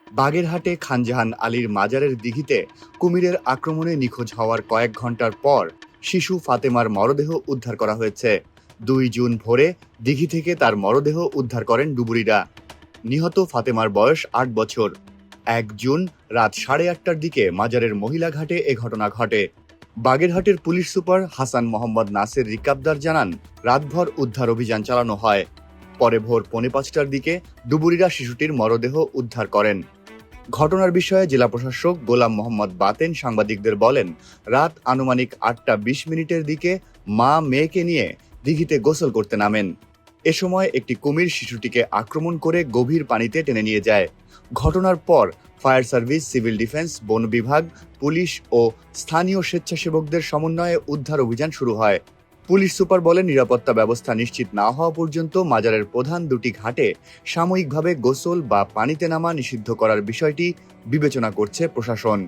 বাগেরহাটে খানজাহান আলীর মাজারের দিঘিতে কুমিরের আক্রমণে নিখোঁজ হওয়ার কয়েক ঘন্টার পর শিশু ফাতেমার মরদেহ উদ্ধার করা হয়েছে। ২ জুন ভোরে দিঘি থেকে তার মরদেহ উদ্ধার করেন ডুবুরিরা। নিহত ফাতেমার বয়স ৮ বছর। ১ জুন রাত ৮:৩০টার দিকে মাজারের মহিলা ঘাটে এ ঘটনা ঘটে। বাগেরহাটের পুলিশ সুপার হাসান মোহাম্মদ নাসের রিকাবদার জানান, রাতভর উদ্ধার অভিযান চালানো হয়। পরে ভোর ৪:৫টার দিকে ডুবুরিরা শিশুটির মরদেহ উদ্ধার করেন। ঘটনার বিষয়ে জেলা প্রশাসক গোলাম মোহাম্মদ বাতেন সাংবাদিকদের বলেন, রাত আনুমানিক ৮টা ২০ মিনিটের দিকে মা মেয়েকে নিয়ে দিঘিতে গোসল করতে নামেন। এ সময় একটি কুমির শিশুটিকে আক্রমণ করে গভীর পানিতে টেনে নিয়ে যায়। ঘটনার পর ফায়ার সার্ভিস, সিভিল ডিফেন্স, বন বিভাগ, পুলিশ ও স্থানীয় স্বেচ্ছাসেবকদের সমন্বয়ে উদ্ধার অভিযান শুরু হয়। পুলিশ সুপার বলেন, নিরাপত্তা ব্যবস্থা নিশ্চিত না হওয়া পর্যন্ত মাজারের প্রধান দুটি ঘাটে সাময়িকভাবে গোসল বা পানিতে নামা নিষিদ্ধ করার বিষয়টি বিবেচনা করছে প্রশাসন।